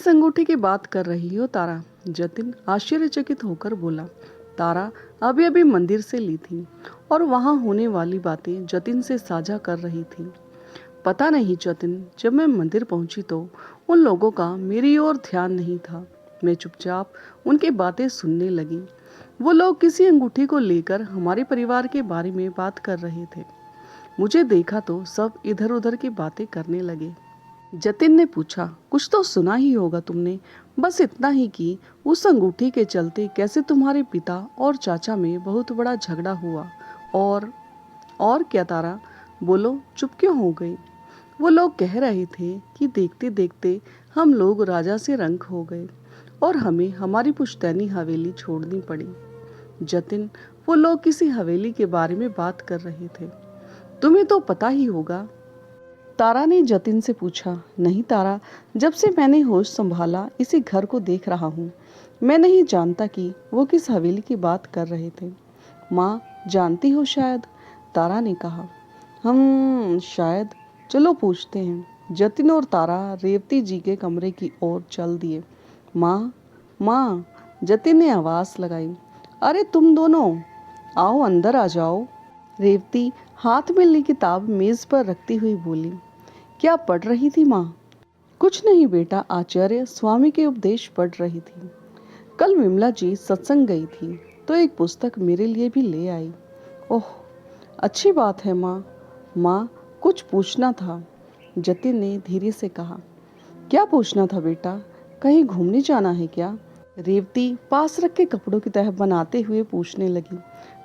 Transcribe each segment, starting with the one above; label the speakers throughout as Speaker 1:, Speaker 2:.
Speaker 1: किस अंगूठी की बात कर रही हो तारा? जतिन आश्चर्यचकित होकर बोला। तारा अभी अभी मंदिर से ली थी और वहां होने वाली बातें जतिन से साझा कर रही थी। पता नहीं जतिन, जब मैं मंदिर पहुंची तो उन लोगों का मेरी ओर ध्यान नहीं था। मैं चुपचाप उनकी बातें सुनने लगी। वो लोग किसी अंगूठी को लेकर हमारे परिवार के बारे में बात कर रहे थे। मुझे देखा तो सब इधर उधर की बातें करने लगे। जतिन ने पूछा, कुछ तो सुना ही होगा तुमने? बस इतना ही कि उस अंगूठी के चलते कैसे तुम्हारे पिता और चाचा में बहुत बड़ा झगड़ा हुआ। और क्या तारा? बोलो, चुप क्यों हो गई? वो लोग कह रहे थे कि देखते देखते हम लोग राजा से रंग हो गए और हमें हमारी पुश्तैनी हवेली छोड़नी पड़ी। जतिन, वो लोग किसी हवेली के बारे में बात कर रहे थे, तुम्हें तो पता ही होगा। तारा ने जतिन से पूछा। नहीं तारा, जब से मैंने होश संभाला इसी घर को देख रहा हूँ। मैं नहीं जानता कि वो किस हवेली की बात कर रहे थे। माँ जानती हो शायद? तारा ने कहा। हम शायद, चलो पूछते हैं। जतिन और तारा रेवती जी के कमरे की ओर चल दिए। माँ माँ, जतिन ने आवाज़ लगाई। अरे तुम दोनों, आओ अंदर आ जाओ। रेवती हाथ में ली किताब मेज पर रखती हुई बोली। क्या पढ़ रही थी माँ? कुछ नहीं बेटा, आचार्य स्वामी के उपदेश पढ़ रही थी। कल विमला जी सत्संग गई थी तो एक पुस्तक मेरे लिए भी ले आई। ओह, अच्छी बात है माँ। माँ, कुछ पूछना था, जतिन ने धीरे से कहा। क्या पूछना था बेटा? कहीं घूमने जाना है क्या? रेवती पास रख के कपड़ों की तह बनाते हुए पूछने लगी।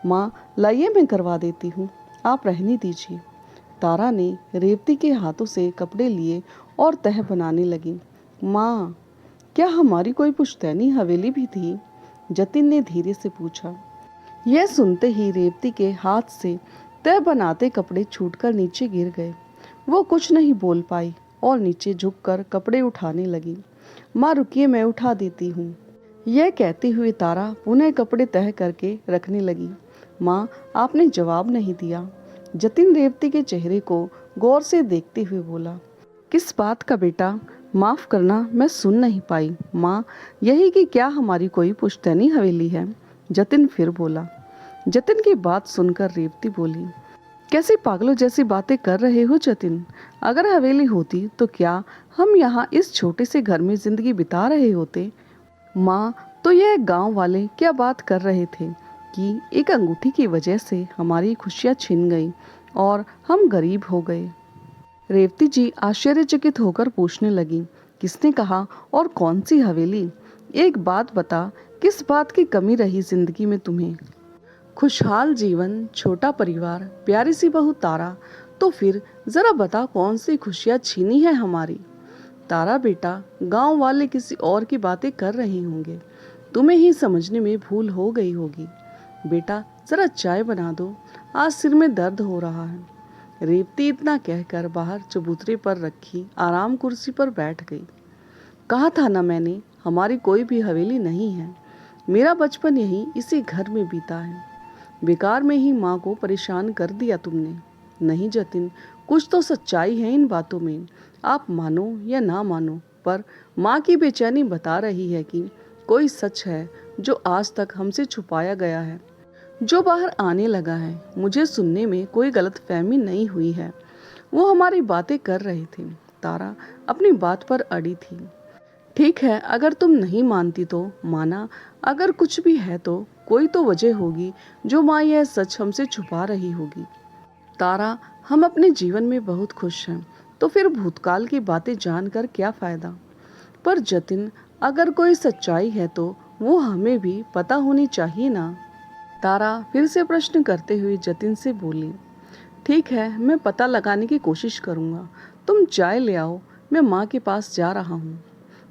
Speaker 1: माँ लाइए, मैं करवा देती हूँ, आप रहने दीजिए। तारा ने रेवती के हाथों से कपड़े लिए और तह बनाने लगी। माँ, क्या हमारी कोई पुश्तैनी हवेली भी थी? जतिन ने धीरे से पूछा। यह सुनते ही रेवती के हाथ से तह बनाते कपड़े छूटकर नीचे गिर गए। वो कुछ नहीं बोल पाई और नीचे झुककर कपड़े उठाने लगी। माँ रुकिए, मैं उठा देती हूँ। यह कहती हुई तारा पुनः कपड़े तह करके रखने लगी। माँ, आपने जवाब नहीं दिया। जतिन रेवती के चेहरे को गौर से देखते हुए बोला। किस बात का बेटा? माफ करना, मैं सुन नहीं पाई। माँ, यही कि क्या हमारी कोई पुश्तैनी हवेली है? जतिन फिर बोला। जतिन की बात सुनकर रेवती बोली। कैसी पागलों जैसी बातें कर रहे हो जतिन? अगर हवेली होती तो क्या हम यहाँ इस छोटे से घर में जिंदगी बिता रहे होते? माँ, तो यह गांव वाले क्या बात कर रहे थे कि एक अंगूठी की वजह से हमारी खुशियाँ छिन गई और हम गरीब हो गए। रेवती जी आश्चर्यचकित होकर पूछने लगी। किसने कहा और कौन सी हवेली? एक बात बता, किस बात की कमी रही जिंदगी में तुम्हें? खुशहाल जीवन, छोटा परिवार, प्यारी सी बहू तारा, तो फिर जरा बता कौन सी खुशियाँ छीनी है हमारी? तारा बेटा, गांव वाले किसी और की बातें कर रहे होंगे, तुम्हें ही समझने में भूल हो गई होगी। बेटा जरा चाय बना दो, आज सिर में दर्द हो रहा है। रेवती इतना कहकर बाहर चबूतरे पर रखी आराम कुर्सी पर बैठ गई। कहा था ना मैंने, हमारी कोई भी हवेली नहीं है। मेरा बचपन यही इसी घर में बीता है। बेकार में ही माँ को परेशान कर दिया तुमने। नहीं जतिन, कुछ तो सच्चाई है इन बातों में। आप मानो या ना मानो, पर माँ की बेचैनी बता रही है कि कोई सच है जो आज तक हमसे छुपाया गया है, जो बाहर आने लगा है। मुझे सुनने में कोई गलतफहमी नहीं हुई है। वो हमारी बातें कर रहे थे। तारा अपनी बात पर अड़ी थी। ठीक है, अगर तुम नहीं मानती तो माना, अगर कुछ भी है तो कोई तो वजह होगी जो माँ यह सच हमसे छुपा रही होगी। तारा, हम अपने जीवन में बहुत खुश हैं, तो फिर भूतकाल की बातें जानकर क्या फायदा? पर जतिन, अगर कोई सच्चाई है तो वो हमें भी पता होनी चाहिए ना। तारा फिर से प्रश्न करते हुए जतिन से बोली। ठीक है, मैं पता लगाने की कोशिश करूँगा। तुम चाय ले आओ, मैं माँ के पास जा रहा हूँ।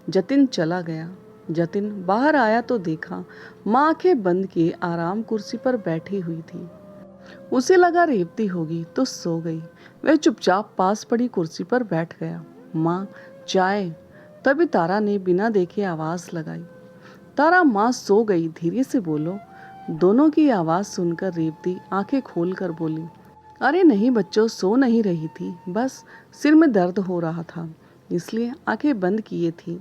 Speaker 1: जतिन चला गया। जतिन बाहर आया तो देखा माँ आंखें बंद किए आराम कुर्सी पर बैठी हुई थी। उसे लगा रेवती होगी तो सो गई। वह चुपचाप पास पड़ी कुर्सी पर बैठ गया। माँ, चाय। तभी तारा ने बिना देखे आवाज लगाई। तारा, माँ सो गई, धीरे से बोलो। दोनों की आवाज सुनकर रेवती आंखें खोलकर बोली। अरे नहीं बच्चों, सो नहीं रही थी, बस सिर में दर्द हो रहा था, इसलिए आंखें बंद किए थी।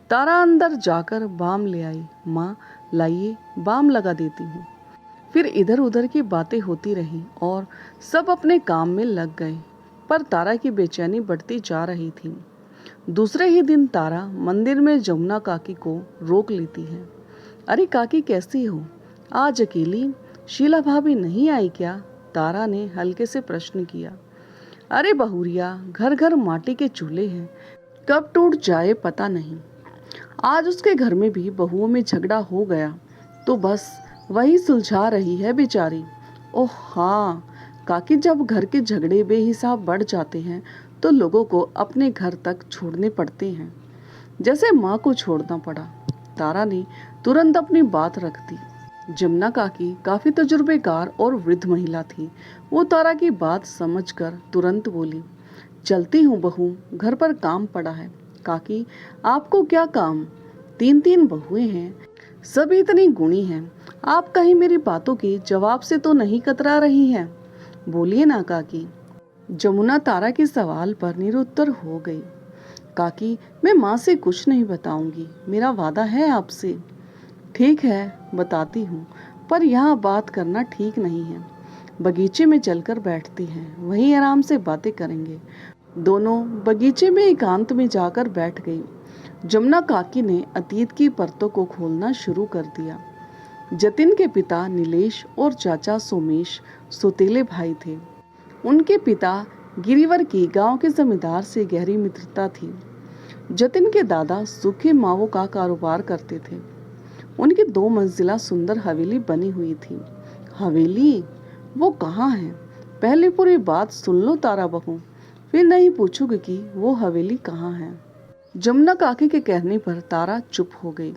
Speaker 1: तारा अंदर जाकर बाम ले आई। माँ लाइए, बाम लगा देती हूँ। फिर इधर उधर की बातें होती रही और सब अपने काम में लग गए, पर तारा की बेचैनी बढ़ती जा रही थी। दूसरे ही दिन तारा मंदिर में जमुना काकी को रोक लेती है। अरे काकी, कैसी हो? आज अकेली? शीला भाभी नहीं आई क्या? तारा ने हल्के से प्रश्न किया। अरे बहुरिया, घर घर माटी के चूल्हे हैं, कब टूट जाए पता नहीं। आज उसके घर में भी बहुओं में झगड़ा हो गया, तो बस वही सुलझा रही है बेचारी। ओह हाँ काकी, जब घर के झगड़े बेहिसाब बढ़ जाते हैं तो लोगों को अपने घर तक छोड़ने पड़ते हैं, जैसे माँ को छोड़ना पड़ा। तारा ने तुरंत अपनी बात रख दी। जमुना काकी काफी तजुर्बेकार और वृद्ध महिला थी। वो तारा की बात समझकर तुरंत बोली, चलती हूँ बहू, घर पर काम पड़ा है। काकी, आपको क्या काम? 3 बहुएं हैं, सभी इतनी गुणी हैं। आप कहीं मेरी बातों के जवाब से तो नहीं कतरा रही हैं? बोलिए ना काकी। जमुना तारा के सवाल पर निरुत्तर हो गई। काकी, मैं माँ से कुछ नहीं बताऊंगी, मेरा वादा है आपसे। ठीक है, बताती हूँ, पर यहाँ बात करना ठीक नहीं है। बगीचे में चलकर बैठते हैं, वहीं आराम से बातें करेंगे। दोनों बगीचे में एकांत में जाकर बैठ गई। जमुना काकी ने अतीत की परतों को खोलना शुरू कर दिया। जतिन के पिता नीलेश और चाचा सोमेश सौतेले भाई थे। उनके पिता गिरिवर की गांव के जमींदार से गहरी मित्रता थी। जतिन के दादा सूखे मावों का कारोबार करते थे। उनकी 2 मंजिला सुंदर हवेली बनी हुई थी। हवेली? वो कहाँ है? पहले पूरी बात सुन लो तारा बहू, फिर नहीं पूछोगे कि वो हवेली कहाँ है। जमुना काकी के कहने पर तारा चुप हो गई।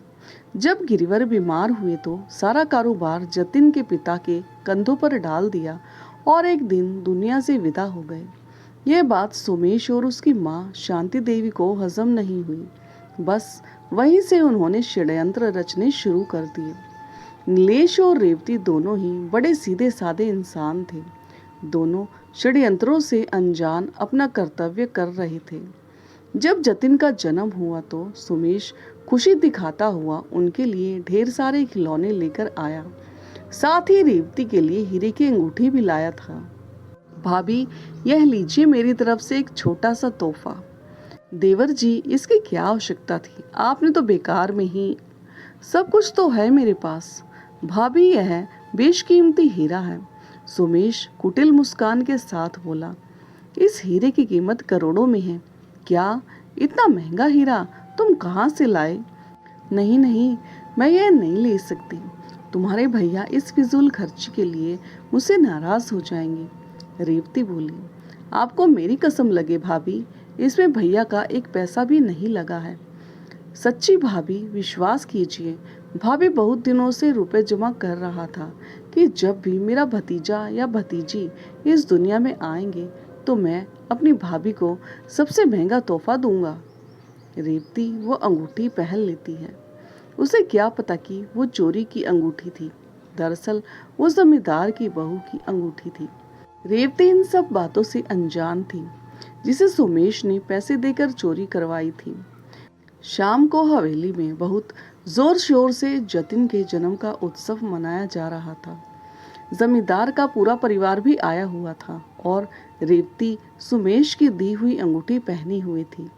Speaker 1: जब गिरिवर बीमार हुए तो सारा कारोबार जतिन के पिता के कंधों पर डाल दिया और एक दिन दुनिया से विदा हो गए। यह बात सोमेश और उसकी माँ शांति देवी को हजम नहीं हुई। बस वहीं से उन्होंने षड्यंत्र रचने शुरू कर दिए। नीलेश और रेवती दोनों ही बड़े सीधे साधे इंसान थे। दोनों षड्यंत्रों से अनजान अपना कर्तव्य कर रहे थे। जब जतिन का जन्म हुआ तो सुमेश खुशी दिखाता हुआ उनके लिए ढेर सारे खिलौने लेकर आया। साथ ही रेवती के लिए हीरे की अंगूठी भी लाया था। भाभी, यह लीजिए मेरी तरफ से एक छोटा सा तोहफा। देवर जी, इसकी क्या आवश्यकता थी? आपने तो बेकार में ही। सब कुछ तो है मेरे पास। भाभी, यह बेशकीमती हीरा है। सुमेश कुटिल मुस्कान के साथ बोला। इस हीरे की कीमत करोड़ों में है। क्या? इतना महंगा हीरा तुम कहाँ से लाए? नहीं नहीं, मैं यह नहीं ले सकती। तुम्हारे भैया इस फिजूल खर्च के लिए मुझसे नाराज हो जाएंगे। रेवती बोली। आपको मेरी कसम लगे भाभी, इसमें भैया का एक पैसा भी नहीं लगा है। सच्ची भाभी, विश्वास कीजिए। भाभी बहुत दिनों से रुपए जमा कर रहा था कि जब भी मेरा भतीजा या भतीजी इस दुनिया में आएंगे तो मैं अपनी भाभी को सबसे महंगा तोहफा दूंगा। रेवती वो अंगूठी पहन लेती है। उसे क्या पता कि वो चोरी की अंगूठी थी। दरअसल वो जमींदार की बहू की अंगूठी थी। रेवती इन सब बातों से अनजान थी, जिसे सोमेश ने पैसे देकर चोरी करवाई थी। शाम को हवेली में बहुत जोर शोर से जतिन के जन्म का उत्सव मनाया जा रहा था। जमींदार का पूरा परिवार भी आया हुआ था और रेवती सुमेश की दी हुई अंगूठी पहनी हुई थी।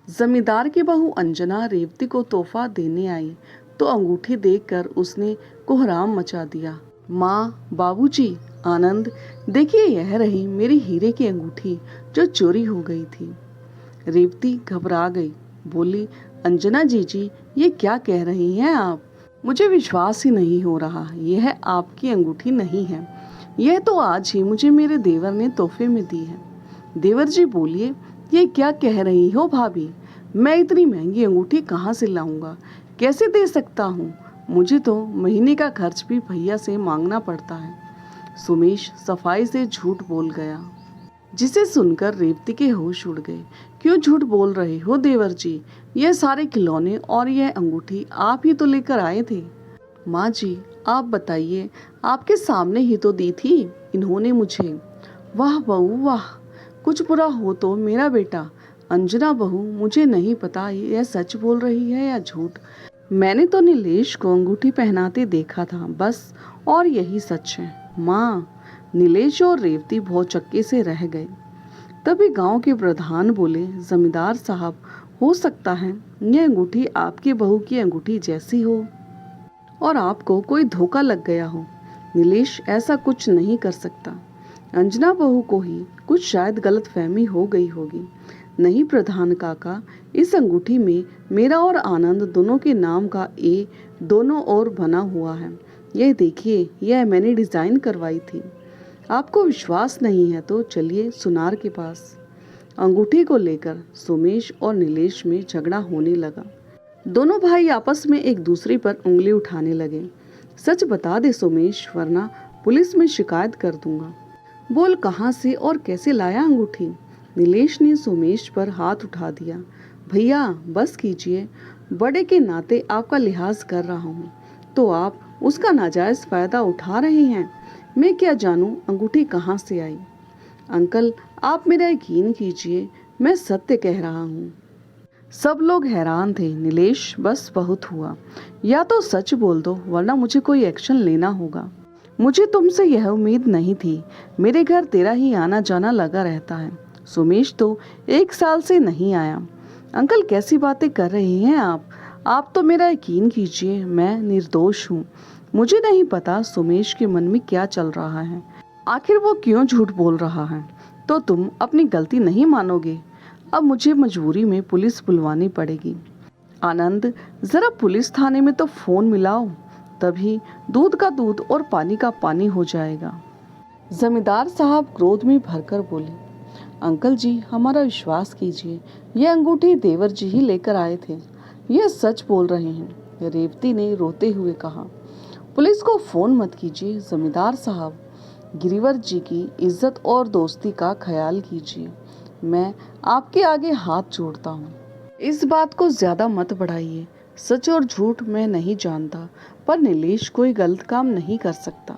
Speaker 1: जमींदार की बहू अंजना रेवती को तोहफा देने आई तो अंगूठी देखकर उसने कोहराम मचा दिया। माँ, बाबूजी, आनंद, देखिए यह रही मेरी हीरे की अंगूठी जो चोरी हो गई थी। रेवती घबरा गई, बोली, अंजना जीजी, ये क्या कह रही हैं आप? मुझे विश्वास ही नहीं हो रहा, यह आपकी अंगूठी नहीं है। यह तो आज ही मुझे मेरे देवर ने तोहफे में दी है। देवर जी बोलिए, ये क्या कह रही हो भाभी? मैं इतनी महंगी अंगूठी कहाँ से लाऊंगा? कैसे दे सकता हूँ? मुझे तो महीने का खर्च भी भैया से मांगना पड़ता है। सुमेश सफाई से झूठ बोल गया, जिसे सुनकर रेवती के होश उड़ गए। क्यों झूठ बोल रहे हो देवर जी? यह सारे खिलौने और यह अंगूठी आप ही तो लेकर आए थे। माँ जी, आप बताइए, आपके सामने ही तो दी थी इन्होंने मुझे। वाह बहू वाह, कुछ बुरा हो तो मेरा बेटा अंजना बहू, मुझे नहीं पता यह सच बोल रही है या झूठ। मैंने तो नीलेश को अंगूठी पहनाते देखा था बस, और यही सच है। माँ, नीलेश और रेवती भौचक्के से रह गए। तभी गांव के प्रधान बोले, जमींदार साहब, हो सकता है यह अंगूठी आपकी बहू की अंगूठी जैसी हो और आपको कोई धोखा लग गया हो। नीलेश ऐसा कुछ नहीं कर सकता। अंजना बहू को ही कुछ शायद गलतफहमी हो गई होगी। नहीं प्रधान काका, इस अंगूठी में मेरा और आनंद दोनों के नाम का ए दोनों ओर बना हुआ है। यह देखिए, यह मैंने डिजाइन करवाई थी। आपको विश्वास नहीं है तो चलिए सुनार के पास। अंगूठी को लेकर सोमेश और नीलेश में झगड़ा होने लगा। दोनों भाई आपस में एक दूसरे पर उंगली उठाने लगे। सच बता दे सोमेश, वरना पुलिस में शिकायत कर दूंगा। बोल, कहाँ से और कैसे लाया अंगूठी? नीलेश ने सोमेश पर हाथ उठा दिया। भैया बस कीजिए, बड़े के नाते आपका लिहाज कर रहा हूँ, तो आप उसका नाजायज फायदा उठा रहे हैं। मैं क्या जानूं अंगूठी कहाँ से आई? अंकल, आप मेरा यकीन कीजिए, मैं सत्य कह रहा हूँ। सब लोग हैरान थे। नीलेश, बस बहुत हुआ, या तो सच बोल दो वरना मुझे कोई एक्शन लेना होगा। मुझे तुमसे यह उम्मीद नहीं थी। मेरे घर तेरा ही आना जाना लगा रहता है। सोमेश तो 1 साल से नहीं आया। अंकल, कैसी बातें कर रहे हैं आप तो मेरा यकीन कीजिए, मैं निर्दोष हूँ। मुझे नहीं पता सोमेश के मन में क्या चल रहा है, आखिर वो क्यों झूठ बोल रहा है। तो तुम अपनी गलती नहीं मानोगे? अब मुझे मजबूरी में पुलिस बुलवानी पड़ेगी। आनंद, जरा पुलिस थाने में तो फोन मिलाओ, तभी दूध का दूध और पानी का पानी हो जाएगा। जमींदार साहब क्रोध में भरकर बोले, अंकल जी, हमारा विश्वास कीजिए, यह अंगूठी देवर जी ही लेकर आए थे। यह सच बोल रहे हैं। रेवती ने रोते हुए कहा। पुलिस को फोन मत कीजिए जमींदार साहब, गिरिवर जी की इज्जत और दोस्ती का ख्याल कीजिए। मैं आपके आगे हाथ जोड़ता हूँ। इस बात को ज्यादा मत बढ़ाइए। सच और झूठ मैं नहीं जानता, पर नीलेश कोई गलत काम नहीं कर सकता,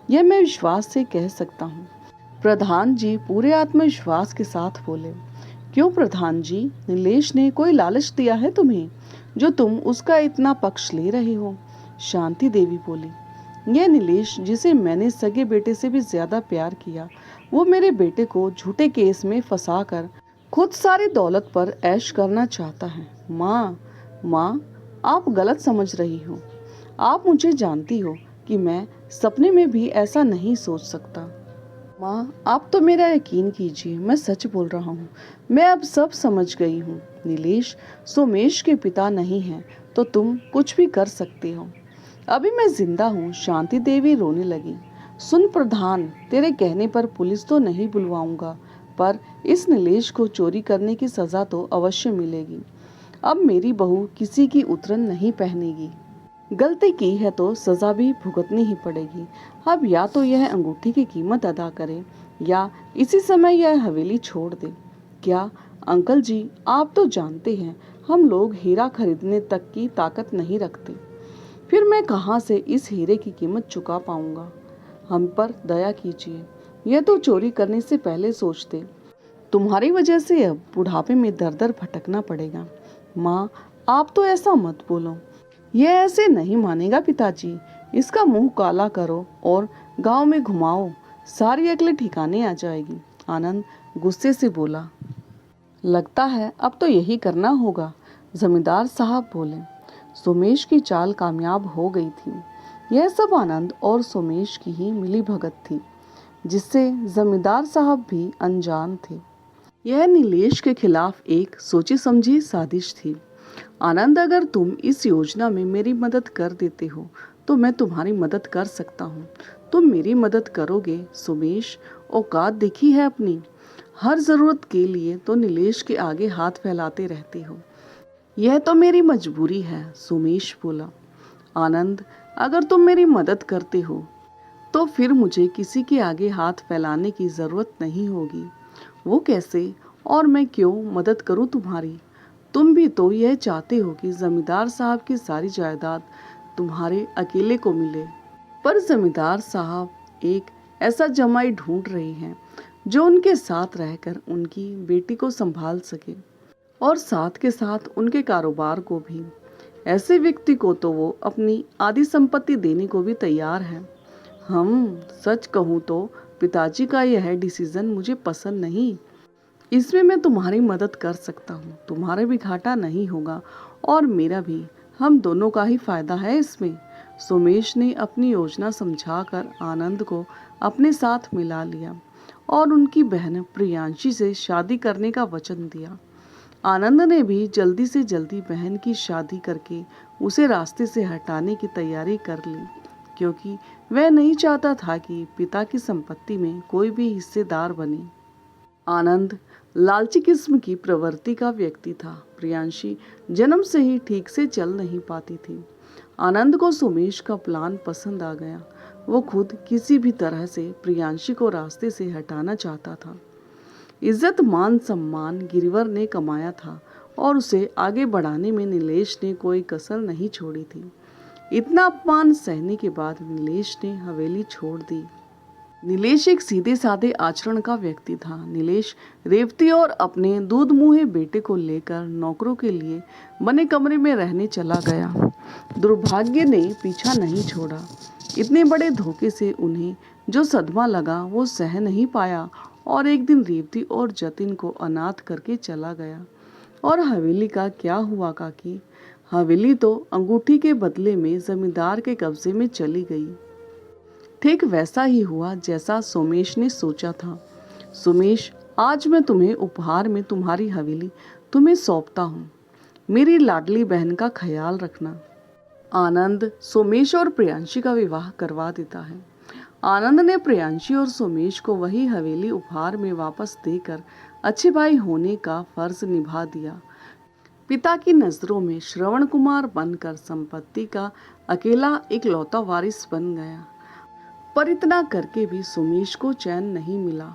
Speaker 1: यह मैं विश्वास से कह सकता हूँ। प्रधान जी पूरे आत्मविश्वास के साथ बोले। क्यों प्रधान जी, नीलेश ने कोई लालच दिया है तुम्हें जो तुम उसका इतना पक्ष ले रहे हो? शांति देवी बोली, यह नीलेश, जिसे मैंने सगे बेटे से भी ज्यादा प्यार किया, वो मेरे बेटे को झूठे केस में फंसाकर खुद सारी दौलत पर ऐश करना चाहता है। माँ, आप गलत समझ रही हो। आप मुझे जानती हो कि मैं सपने में भी ऐसा नहीं सोच सकता। माँ, आप तो मेरा यकीन कीजिए, मैं सच बोल रहा हूँ। मैं अब सब समझ गई हूँ। नीलेश सोमेश के पिता नहीं है तो तुम कुछ भी कर सकते हो। अभी मैं जिंदा हूँ। शांति देवी रोने लगी। सुन प्रधान, तेरे कहने पर पुलिस तो नहीं बुलवाऊंगा, पर इस नीलेश को चोरी करने की सजा तो अवश्य मिलेगी। अब मेरी बहू किसी की उतरन नहीं पहनेगी। गलती की है तो सजा भी भुगतनी ही पड़ेगी। अब या तो यह अंगूठी की कीमत अदा करे या इसी समय यह हवेली छोड़ दे। क्या अंकल जी, आप तो जानते हैं हम लोग हीरा खरीदने तक की ताकत नहीं रखते। फिर मैं कहाँ से इस हीरे की कीमत चुका पाऊंगा? हम पर दया कीजिए, यह तो चोरी करने से पहले सोचते। तुम्हारी वजह से अब बुढ़ापे में दर दर भटकना पड़ेगा। माँ, आप तो ऐसा मत बोलो। यह ऐसे नहीं मानेगा पिताजी। इसका मुंह काला करो और गांव में घुमाओ, सारी अकल ठिकाने आ जाएगी। आनंद गुस्से से बोला। लगता है अब तो यही करना होगा, जमींदार साहब बोले। सोमेश की चाल कामयाब हो गई थी। यह सब आनंद और सोमेश की ही मिली भगत थी, जिससे जमींदार साहब भी अनजान थे। यह नीलेश के खिलाफ एक सोची समझी साजिश थी। आनंद, अगर तुम इस योजना में मेरी मदद कर देते हो तो मैं तुम्हारी मदद कर सकता हूँ। तुम मेरी मदद करोगे? सोमेश, औकात देखी है अपनी। हर जरूरत के लिए तो नीलेश के आगे हाथ फैलाते रहते हो। यह तो मेरी मजबूरी है, सोमेश बोला। आनंद, अगर तुम मेरी मदद करते हो तो फिर मुझे किसी के आगे हाथ फैलाने की जरूरत नहीं होगी। वो कैसे, और मैं क्यों मदद करूं तुम्हारी? तुम भी तो यह चाहते हो कि जमींदार साहब की सारी जायदाद तुम्हारे अकेले को मिले। पर जमींदार साहब एक ऐसा जमाई ढूंढ रहे हैं जो उनके साथ रहकर उनकी बेटी को संभाल सके और साथ के साथ उनके कारोबार को भी। ऐसे व्यक्ति को तो वो अपनी आधी संपत्ति देने को भी तैयार है। सच कहूँ तो पिताजी का यह डिसीजन मुझे पसंद नहीं। इसमें मैं तुम्हारी मदद कर सकता हूँ, तुम्हारा भी घाटा नहीं होगा और मेरा भी। हम दोनों का ही फायदा है इसमें। सोमेश ने अपनी योजना समझाकर आनंद को अपने साथ मिला लिया और उनकी बहन प्रियांशी से शादी करने का वचन दिया। आनंद ने भी जल्दी से जल्दी बहन की शादी करके उसे रास्ते से हटाने की तैयारी कर ली, क्योंकि वह नहीं चाहता था कि पिता की संपत्ति में कोई भी हिस्सेदार बने। आनंद लालची किस्म की प्रवृत्ति का व्यक्ति था। प्रियांशी जन्म से ही ठीक से चल नहीं पाती थी। आनंद को सुमेश का प्लान पसंद आ गया। वो खुद किसी भी तरह से प्रियांशी को रास्ते से हटाना चाहता था। इज्जत मान सम्मान गिरवर ने कमाया था और उसे आगे बढ़ाने में नीलेश ने कोई कसर नहीं छोड़ी थी। इतना अपमान सहने के बाद नीलेश ने हवेली छोड़ दी। नीलेश एक सीधे साधे आचरण का व्यक्ति था। नीलेश रेवती और अपने दूध मुँहे बेटे को लेकर नौकरों के लिए बने कमरे में रहने चला गया। दुर्भाग्य ने पीछा नहीं छोड़ा। इतने बड़े धोखे से उन्हें जो सदमा लगा वो सह नहीं पाया और एक दिन रेवती और जतिन को अनाथ करके चला गया। और हवेली का क्या हुआ काकी? हवेली तो अंगूठी के बदले में जमींदार के कब्जे में चली गई। ठीक वैसा ही हुआ जैसा सोमेश ने सोचा था। सोमेश, आज मैं तुम्हें उपहार में तुम्हारी हवेली तुम्हें सौंपता हूँ। मेरी लाडली बहन का ख्याल रखना। आनंद सोमेश और प्रियांशी का विवाह करवा देता है। आनंद ने प्रियांशी और सोमेश को वही हवेली उपहार में वापस देकर अच्छे भाई होने का फर्ज निभा दिया। पिता की नजरों में श्रवण कुमार बनकर संपत्ति का अकेला इकलौता वारिस बन गया। पर इतना करके भी सोमेश को चैन नहीं मिला।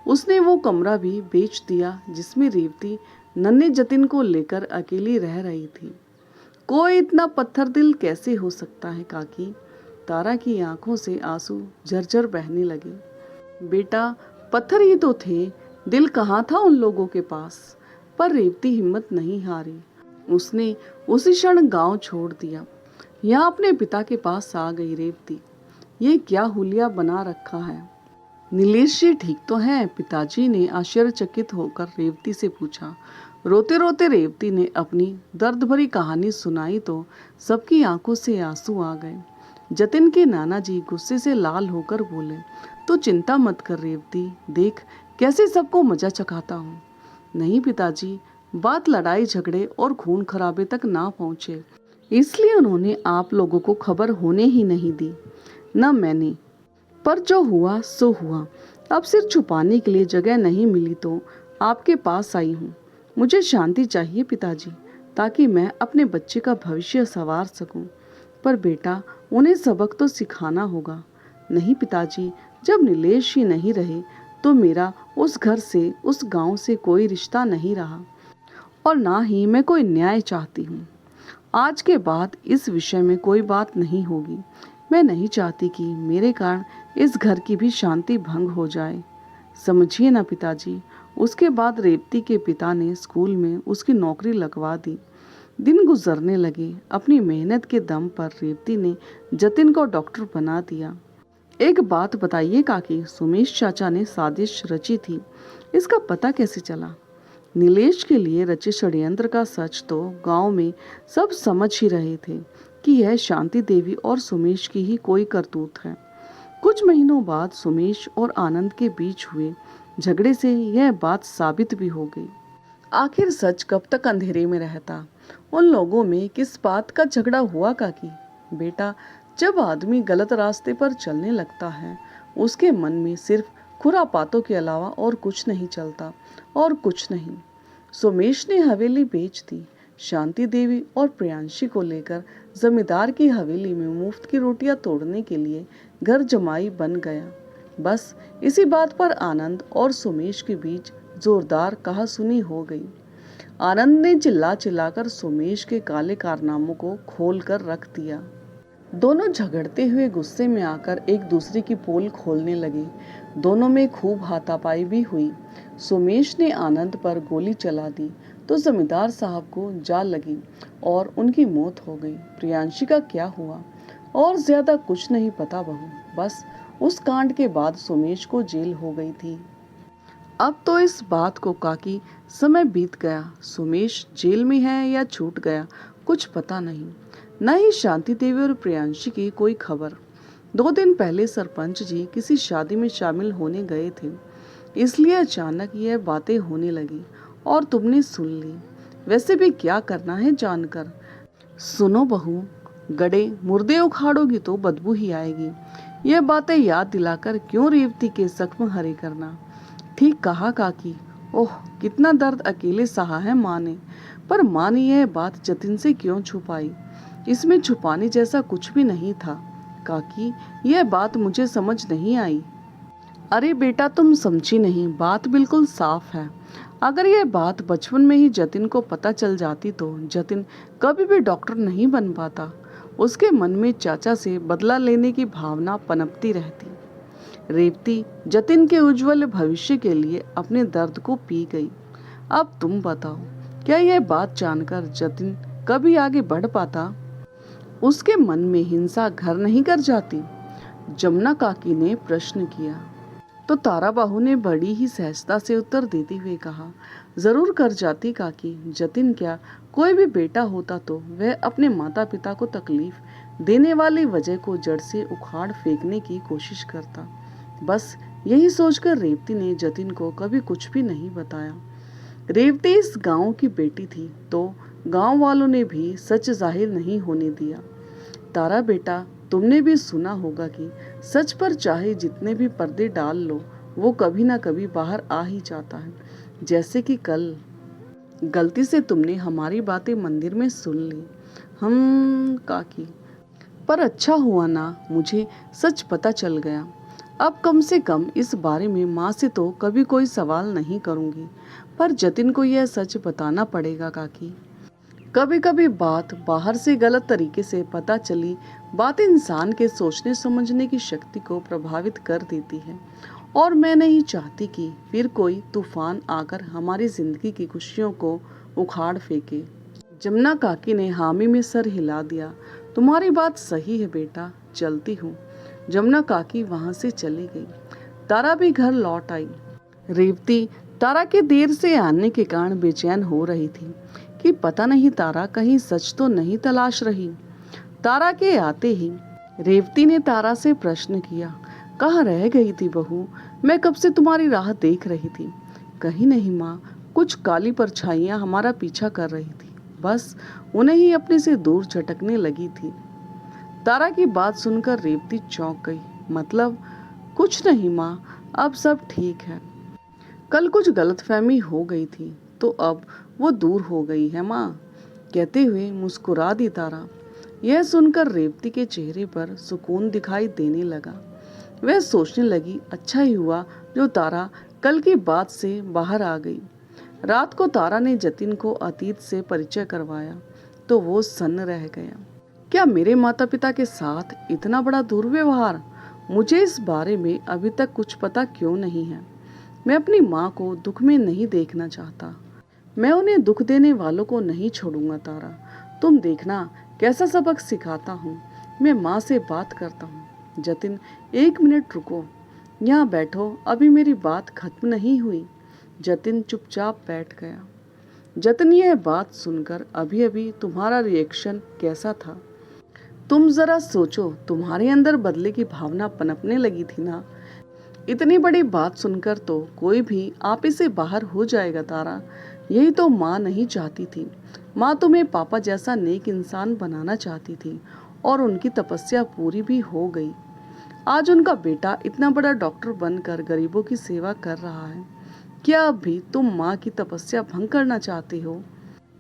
Speaker 1: उसने वो कमरा भी बेच दिया जिसमें रेवती नन्हे जतिन को लेकर अकेली रह रही थी। कोई इतना पत्थर दिल कैसे हो सकता है काकी? तारा की आंखों से आंसू झरझर बहने लगे। बेटा, पत्थर ही तो थे, दिल कहाँ था उन लोगों के पास? पर रेवती हिम्मत नहीं हारी। उसने उसी क्षण गांव छोड़ दिया। यहाँ अपने पिता के पास आ गई रेवती। ये क्या हुलिया बना रखा है? नीलेश जी ठीक तो हैं? पिताजी ने आश्चर्यचकित होकर रेवती से पूछा। रोते रोते रेवती ने अपनी दर्द भरी कहानी सुनाई तो सबकी आंखों से आंसू आ गए। जतिन के नाना जी गुस्से से लाल होकर बोले, तो चिंता मत कर रेवती, देख कैसे सबको मजा चखाता हूँ। नहीं पिताजी, बात लड़ाई झगड़े और खून खराबे तक ना पहुँचे, इसलिए उन्होंने आप लोगों को खबर होने ही नहीं दी, न मैंने। पर जो हुआ सो हुआ। अब सिर छुपाने के लिए जगह नहीं मिली तो आपके पास आई हूँ। मुझे शांति चाहिए पिताजी, ताकि मैं अपने बच्चे का भविष्य संवार सकूं। पर बेटा, उन्हें सबक तो सिखाना होगा। नहीं पिताजी, जब नीलेश ही नहीं रहे तो मेरा उस घर से, उस गांव से कोई रिश्ता नहीं रहा और ना ही मैं कोई न्याय चाहती हूँ। आज के बाद इस विषय में कोई बात नहीं होगी। मैं नहीं चाहती कि मेरे कारण इस घर की भी शांति भंग हो जाए, समझिए ना पिताजी। उसके बाद रेवती के पिता ने स्कूल में उसकी नौकरी लगवा दी। दिन गुजरने लगे। अपनी मेहनत के दम पर रेवती ने जतिन को डॉक्टर बना दिया। एक बात बताइए काकी, सुमेश चाचा ने साजिश रची थी, इसका पता कैसे चला? नीलेश के लिए रचे षड्यंत्र का सच तो गांव में सब समझ ही रहे थे कि यह शांति देवी और सुमेश की ही कोई करतूत है। कुछ महीनों बाद सुमेश और आनंद के बीच हुए झगड़े से यह बात साबित भी हो गई। आखिर सच कब तक अंधेरे में रहता? उन लोगों में किस बात का झगड़ा हुआ काकी? बेटा, जब आदमी गलत रास्ते पर चलने लगता है, उसके मन में सिर्फ खुरापातों के अलावा और कुछ नहीं चलता, और कुछ नहीं। सोमेश ने हवेली बेच दी। शांति देवी और प्रियांशी को लेकर जमींदार की हवेली में मुफ्त की रोटियां तोड़ने के लिए घर जमाई बन गया। बस इसी बात पर आनंद और सोमेश के बीच जोरदार कहासुनी हो गई। आनंद ने चिल्ला चिल्लाकर सोमेश के काले कारनामों को खोल कर रख दिया। दोनों झगड़ते हुए गुस्से में आकर एक दूसरे की पोल खोलने लगे। दोनों में खूब हाथापाई भी हुई। सोमेश ने आनंद पर गोली चला दी तो जमींदार साहब को जा लगी और उनकी मौत हो गई। प्रियांशी का क्या हुआ और ज्यादा कुछ नहीं पता बहू, बस उस कांड के बाद सोमेश को जेल हो गई थी। अब तो इस बात को काकी समय बीत गया। सोमेश जेल में है या छूट गया कुछ पता नहीं, न ही शांति देवी और प्रियांशी की कोई खबर। 2 दिन पहले सरपंच जी किसी शादी में शामिल होने गए थे, इसलिए अचानक यह बातें होने लगी और तुमने सुन ली। वैसे भी क्या करना है जानकर। सुनो बहू, गड़े मुर्दे उखाड़ोगी तो बदबू ही आएगी। यह बातें याद दिलाकर क्यों रेवती के जख्म हरे करना। ठीक कहा काकी। ओह, कितना दर्द अकेले सहा है माँ ने, पर माँ ने यह बात जतिन से क्यों छुपाई। इसमें छुपाने जैसा कुछ भी नहीं था। काकी, यह बात मुझे समझ नहीं आई। अरे बेटा, तुम समझी नहीं, बात बिल्कुल साफ है। अगर यह बात बचपन में ही जतिन को पता चल जाती तो जतिन कभी भी डॉक्टर नहीं बन पाता। उसके मन में चाचा से बदला लेने की भावना पनपती रहती। रेवती जतिन के उज्जवल भविष्य के लिए अपने दर्द को पी गई। अब तुम बताओ, क्या यह बात जानकर जतिन कभी आगे बढ़ पाता। उसके मन में हिंसा घर नहीं कर जाती। जमुना काकी ने प्रश्न किया तो तारा बाहू ने बड़ी ही सहजता से उत्तर देते हुए कहा, जरूर कर जाती काकी। जतिन क्या कोई भी बेटा होता तो वह अपने माता पिता को तकलीफ देने वाली वजह को जड़ से उखाड़ फेंकने की कोशिश करता। बस यही सोचकर रेवती ने जतिन को कभी कुछ भी नहीं बताया। रेवती इस गांव की बेटी थी तो गांव वालों ने भी सच जाहिर नहीं होने दिया। तारा बेटा, तुमने भी सुना होगा कि सच पर चाहे जितने भी पर्दे डाल लो वो कभी ना कभी बाहर आ ही जाता है। जैसे कि कल गलती से तुमने हमारी बातें मंदिर में सुन ली। हम काकी, पर अच्छा हुआ ना मुझे सच पता चल गया। अब कम से कम इस बारे में माँ से तो कभी कोई सवाल नहीं करूँगी, पर जतिन को यह सच बताना पड़ेगा काकी। कभी कभी बात बाहर से गलत तरीके से पता चली बात इंसान के सोचने समझने की शक्ति को प्रभावित कर देती है, और मैं नहीं चाहती कि फिर कोई तूफान आकर हमारी जिंदगी की खुशियों को उखाड़ फेंके। जमुना काकी ने हामी में सर हिला दिया। तुम्हारी बात सही है बेटा, चलती हूँ। जमुना काकी वहां से चली गई। तारा भी घर लौट आई। रेवती तारा के देर से आने के कारण बेचैन हो रही थी कि पता नहीं तारा कहीं सच तो नहीं तलाश रही। तारा के आते ही रेवती ने तारा से प्रश्न किया, कहाँ रह गई थी बहू, मैं कब से तुम्हारी राह देख रही थी। कहीं नहीं माँ, कुछ काली परछाइयाँ हमारा पीछा कर रही थी, बस उन्हें ही अपने से दूर झटकने लगी थी। तारा की बात सुनकर रेवती चौंक गई। मतलब कुछ नहीं माँ, अब सब ठीक है। कल कुछ गलतफहमी हो गई थी तो अब वो दूर हो गई है माँ, कहते हुए मुस्कुरा दी तारा। यह सुनकर रेवती के चेहरे पर सुकून दिखाई देने लगा। वह सोचने लगी, अच्छा ही हुआ जो तारा कल की बात से बाहर आ गई। रात को तारा ने जतिन को अतीत से परिचय करवाया तो वो सन्न रह गया। क्या मेरे माता पिता के साथ इतना बड़ा दुर्व्यवहार। मुझे इस बारे में अभी तक कुछ पता क्यों नहीं है। मैं अपनी माँ को दुख में नहीं देखना चाहता। मैं उन्हें दुख देने वालों को नहीं छोड़ूंगा तारा। तुम देखना कैसा सबक सिखाता हूँ। मैं माँ से बात करता हूँ। जतिन, 1 मिनट रुको, यहाँ बैठो, अभी मेरी बात खत्म नहीं हुई। जतिन चुपचाप बैठ गया। जतिन, यह बात सुनकर अभी अभी तुम्हारा रिएक्शन कैसा था। तुम जरा सोचो, तुम्हारे अंदर बदले की भावना पनपने लगी थी ना। इतनी बड़ी बात सुनकर तो कोई भी आप से बाहर हो जाएगा तारा। यही तो माँ नहीं चाहती थी। माँ तुम्हें पापा जैसा नेक इंसान बनाना चाहती थी और उनकी तपस्या पूरी भी हो गई। आज उनका बेटा इतना बड़ा डॉक्टर बनकर गरीबों की सेवा कर रहा है। क्या अब भी तुम माँ की तपस्या भंग करना चाहते हो।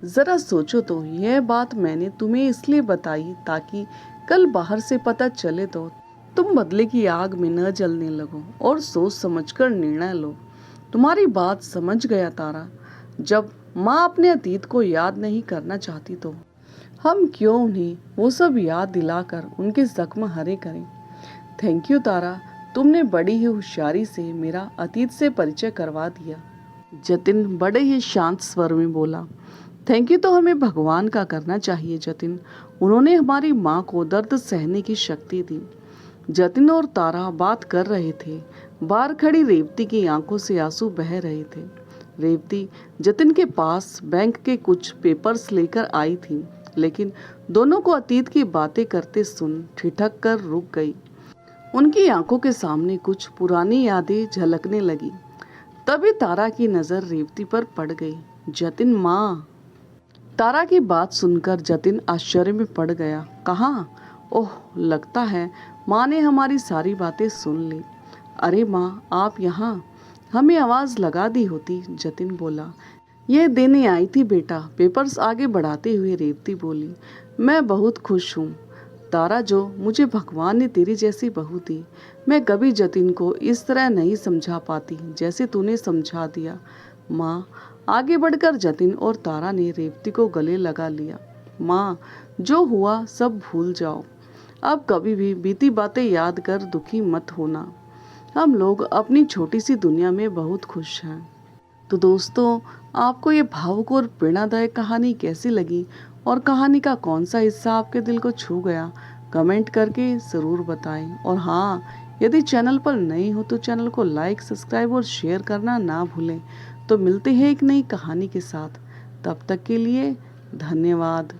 Speaker 1: जरा सोचो तो, यह बात मैंने तुम्हें इसलिए बताई ताकि कल बाहर से पता चले तो तुम बदले की आग में न जलने लगो और सोच समझकर निर्णय लो। तुम्हारी बात समझ गया तारा। जब माँ अपने अतीत को याद नहीं करना चाहती तो हम क्यों उन्हें वो सब याद दिलाकर उनके जख्म हरे करें। थैंक यू तारा, तुमने बड़ी ही होशियारी से मेरा अतीत से परिचय करवा दिया। जतिन बड़े ही शांत स्वर में बोला। थैंक यू तो हमें भगवान का करना चाहिए जतिन, उन्होंने हमारी माँ को दर्द सहने की शक्ति दी। जतिन और तारा बात कर रहे थे। बाहर खड़ी रेवती की आंखों से आंसू बह रहे थे। रेवती जतिन के पास बैंक के कुछ पेपर्स लेकर आई थी, लेकिन दोनों को अतीत की बातें करते सुन ठिठक कर रुक गई। उनकी आंखों के सामने कुछ पुरानी यादें झलकने लगी। तभी तारा की नजर रेवती पर पड़ गई। जतिन माँ। तारा की बात सुनकर जतिन आश्चर्य में पड़ गया। कहाँ? ओह, लगता है माँ ने हमारी सारी बातें सुन ली। अरे माँ, आप यहाँ? हमें आवाज़ लगा दी होती, जतिन बोला। यह देने आई थी बेटा, पेपर्स आगे बढ़ाते हुए रेवती बोली। मैं बहुत खुश हूँ तारा, जो मुझे भगवान ने तेरी जैसी बहू दी। मैं कभी जतिन को इस तरह नहीं समझा पाती जैसे तूने समझा दिया। माँ। आगे बढ़कर जतिन और तारा ने रेवती को गले लगा लिया। माँ, जो हुआ सब भूल जाओ। अब कभी भी बीती बातें याद कर दुखी मत होना। हम लोग अपनी छोटी सी दुनिया में बहुत खुश हैं। तो दोस्तों, आपको ये भावुक और प्रेरणादायक कहानी कैसी लगी और कहानी का कौन सा हिस्सा आपके दिल को छू गया, कमेंट करके ज़रूर बताएं। और हाँ, यदि चैनल पर नए हो तो चैनल को लाइक, सब्सक्राइब और शेयर करना ना भूलें। तो मिलते हैं एक नई कहानी के साथ। तब तक के लिए धन्यवाद।